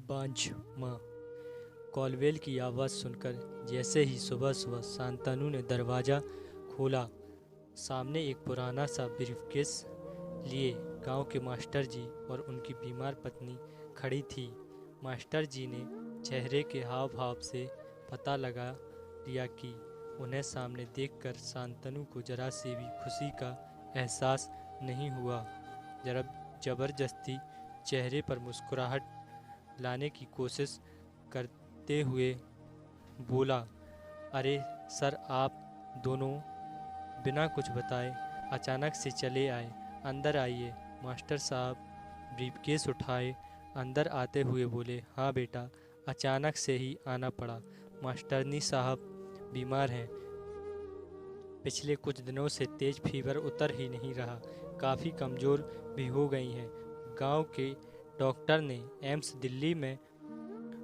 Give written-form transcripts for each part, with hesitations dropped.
बांझ माँ। कॉलवेल की आवाज़ सुनकर जैसे ही सुबह सुबह शांतनु ने दरवाज़ा खोला, सामने एक पुराना सा ब्रीफकेस लिए गांव के मास्टर जी और उनकी बीमार पत्नी खड़ी थी। मास्टर जी ने चेहरे के हाव भाव से पता लगा लिया कि उन्हें सामने देखकर शांतनु को जरा से भी खुशी का एहसास नहीं हुआ। जरा जबरदस्ती चेहरे पर मुस्कुराहट लाने की कोशिश करते हुए बोला, अरे सर, आप दोनों बिना कुछ बताए अचानक से चले आए। अंदर आइए। मास्टर साहब ब्रीफकेस उठाए अंदर आते हुए बोले, हाँ बेटा, अचानक से ही आना पड़ा। मास्टरनी साहब बीमार हैं। पिछले कुछ दिनों से तेज फीवर उतर ही नहीं रहा, काफ़ी कमज़ोर भी हो गई हैं। गांव के डॉक्टर ने एम्स दिल्ली में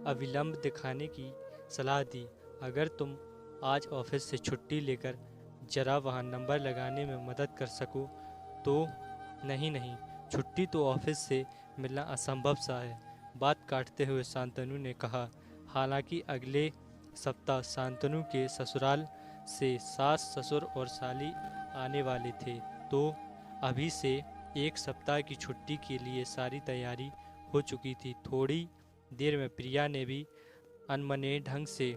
अविलंब दिखाने की सलाह दी। अगर तुम आज ऑफिस से छुट्टी लेकर जरा वहाँ नंबर लगाने में मदद कर सको तो। नहीं नहीं, छुट्टी तो ऑफिस से मिलना असंभव सा है, बात काटते हुए शांतनु ने कहा। हालांकि अगले सप्ताह शांतनु के ससुराल से सास, ससुर और साली आने वाले थे, तो अभी से एक सप्ताह की छुट्टी के लिए सारी तैयारी हो चुकी थी। थोड़ी देर में प्रिया ने भी अनमने ढंग से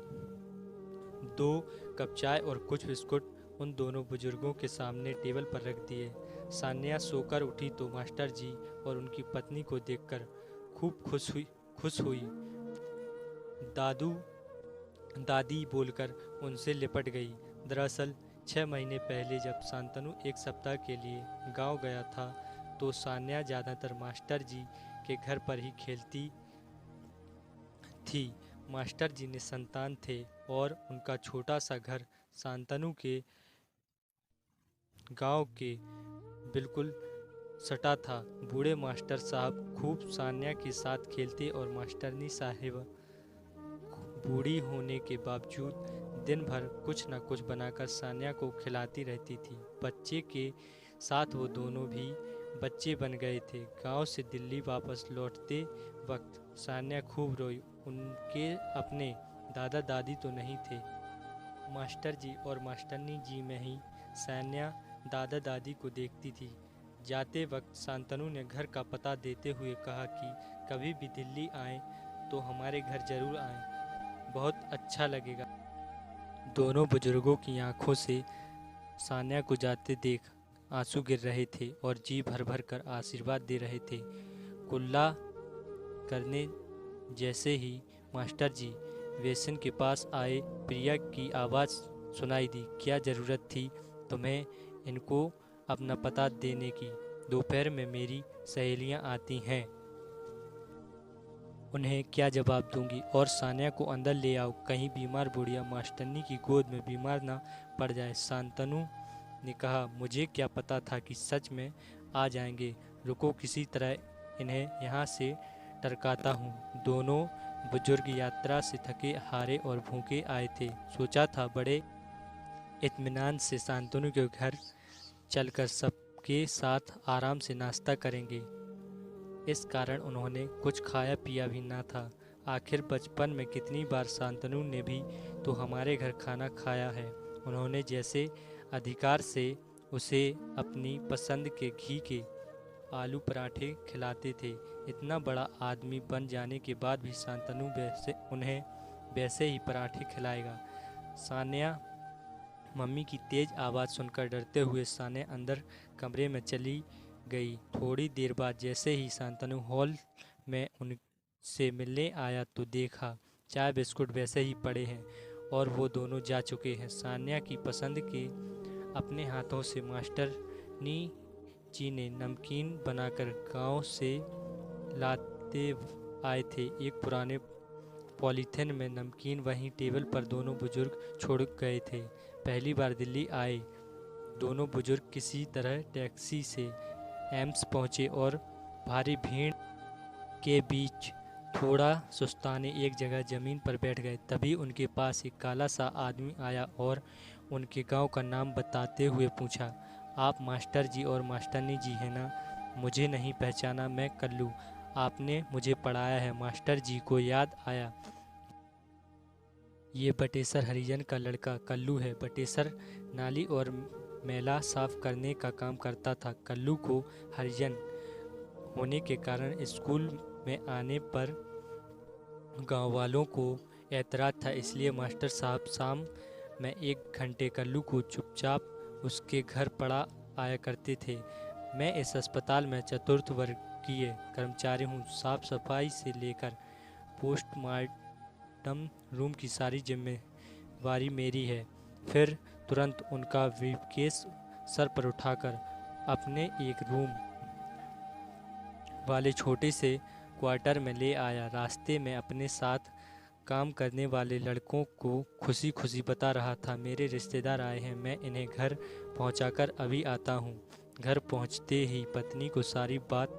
2 कप चाय और कुछ बिस्कुट उन दोनों बुजुर्गों के सामने टेबल पर रख दिए। सान्या सोकर उठी तो मास्टर जी और उनकी पत्नी को देखकर खूब खुश हुई। दादू दादी बोलकर उनसे लिपट गई। दरअसल 6 महीने पहले जब शांतनु एक सप्ताह के लिए गांव गया था, तो सान्या ज़्यादातर मास्टर जी के घर पर ही खेलती थी। मास्टर जी ने संतान थे और उनका छोटा सा घर शांतनु के गांव के बिल्कुल सटा था। बूढ़े मास्टर साहब खूब सान्या के साथ खेलते और मास्टरनी साहिबा बूढ़ी होने के बावजूद दिन भर कुछ न कुछ बनाकर सान्या को खिलाती रहती थी। बच्चे के साथ वो दोनों भी बच्चे बन गए थे। गांव से दिल्ली वापस लौटते वक्त सान्या खूब रोई। उनके अपने दादा दादी तो नहीं थे। मास्टर जी और मास्टरनी जी में ही सान्या दादा दादी को देखती थी। जाते वक्त शांतनु ने घर का पता देते हुए कहा कि कभी भी दिल्ली आएं तो हमारे घर जरूर आएं, बहुत अच्छा लगेगा। दोनों बुजुर्गों की आंखों से सान्या को जाते देख आंसू गिर रहे थे और जी भर भर कर आशीर्वाद दे रहे थे। कुल्ला करने जैसे ही मास्टर जी बेसिन के पास आए, प्रिया की आवाज़ सुनाई दी, क्या ज़रूरत थी तुम्हें इनको अपना पता देने की? दोपहर में मेरी सहेलियां आती हैं, उन्हें क्या जवाब दूंगी? और सान्या को अंदर ले आओ, कहीं बीमार बुढ़िया मास्टरनी की गोद में बीमार ना पड़ जाए। शांतनु ने कहा, मुझे क्या पता था कि सच में आ जाएंगे। रुको, किसी तरह इन्हें यहाँ से टरकाता हूँ। दोनों बुजुर्ग यात्रा से थके हारे और भूखे आए थे। सोचा था बड़े इत्मीनान से शांतनु के घर चलकर सबके साथ आराम से नाश्ता करेंगे। इस कारण उन्होंने कुछ खाया पिया भी ना था। आखिर बचपन में कितनी बार शांतनु ने भी तो हमारे घर खाना खाया है। उन्होंने जैसे अधिकार से उसे अपनी पसंद के घी के आलू पराठे खिलाते थे। इतना बड़ा आदमी बन जाने के बाद भी शांतनु उन्हें वैसे ही पराठे खिलाएगा। सान्या मम्मी की तेज़ आवाज़ सुनकर डरते हुए सान्या अंदर कमरे में चली गई। थोड़ी देर बाद जैसे ही शांतनु हॉल में उनसे मिलने आया तो देखा चाय बिस्कुट वैसे ही पड़े हैं और वो दोनों जा चुके हैं। सान्या की पसंद के अपने हाथों से मास्टरनी जी ने नमकीन बनाकर गांव से लाते आए थे। एक पुराने पॉलीथिन में नमकीन वहीं टेबल पर दोनों बुजुर्ग छोड़ गए थे। पहली बार दिल्ली आए दोनों बुजुर्ग किसी तरह टैक्सी से एम्स पहुंचे और भारी भीड़ के बीच थोड़ा सुस्ताने एक जगह ज़मीन पर बैठ गए। तभी उनके पास एक काला सा आदमी आया और उनके गांव का नाम बताते हुए पूछा, आप मास्टर जी और मास्टरनी जी हैं ना? मुझे नहीं पहचाना, मैं कल्लू आपने मुझे पढ़ाया है, मास्टर जी को याद आया। ये बटेसर हरिजन का लड़का कल्लू है। बटेसर नाली और मैला साफ करने का काम करता था। कल्लू को हरिजन होने के कारण स्कूल में आने पर गांव वालों को एतराज़ था, इसलिए मास्टर साहब शाम में 1 घंटे कल्लू को चुपचाप उसके घर पढ़ा आया करते थे। मैं इस अस्पताल में चतुर्थ वर्गीय कर्मचारी हूँ। साफ सफाई से लेकर पोस्टमार्टम रूम की सारी जिम्मेवारी मेरी है। फिर तुरंत उनका ब्रीफकेस सर पर उठाकर अपने एक रूम वाले छोटे से क्वार्टर में ले आया। रास्ते में अपने साथ काम करने वाले लड़कों को खुशी खुशी बता रहा था, मेरे रिश्तेदार आए हैं, मैं इन्हें घर पहुंचाकर अभी आता हूं। घर पहुंचते ही पत्नी को सारी बात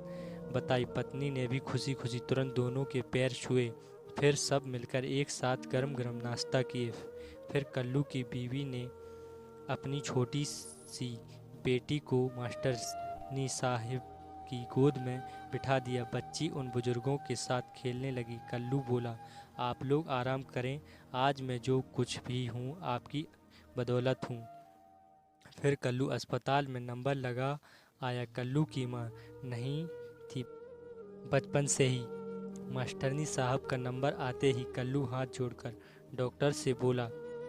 बताई। पत्नी ने भी खुशी खुशी तुरंत दोनों के पैर छुए। फिर सब मिलकर एक साथ गरम गरम नाश्ता किए। फिर कल्लू की बीवी ने अपनी छोटी सी बेटी को मास्टरनी साहिब की गोद में बिठा दिया। बच्ची उन बुजुर्गों के साथ खेलने लगी। कल्लू बोला, आप लोग आराम करें, आज मैं जो कुछ भी हूँ आपकी बदौलत हूँ। फिर कल्लू अस्पताल में नंबर लगा आया। कल्लू की माँ नहीं थी बचपन से ही। मास्टरनी साहब का नंबर आते ही कल्लू हाथ जोड़कर डॉक्टर से बोला,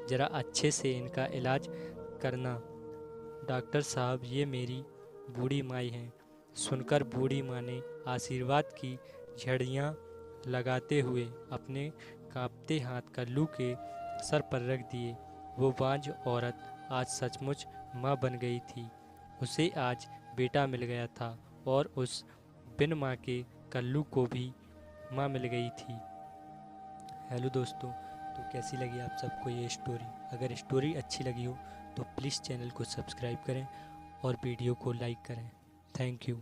ज़रा अच्छे से इनका इलाज करना। डॉक्टर साहब, ये मेरी बूढ़ी माई हैं। सुनकर बूढ़ी माँ ने आशीर्वाद की झड़ियाँ लगाते हुए अपने कांपते हाथ कल्लू के सर पर रख दिए। वो बांझ औरत आज सचमुच माँ बन गई थी। उसे आज बेटा मिल गया था और उस बिन माँ के कल्लू को भी माँ मिल गई थी। हेलो दोस्तों, तो कैसी लगी आप सबको ये स्टोरी? अगर स्टोरी अच्छी लगी हो तो प्लीज़ चैनल को सब्सक्राइब करें और वीडियो को लाइक करें। Thank you.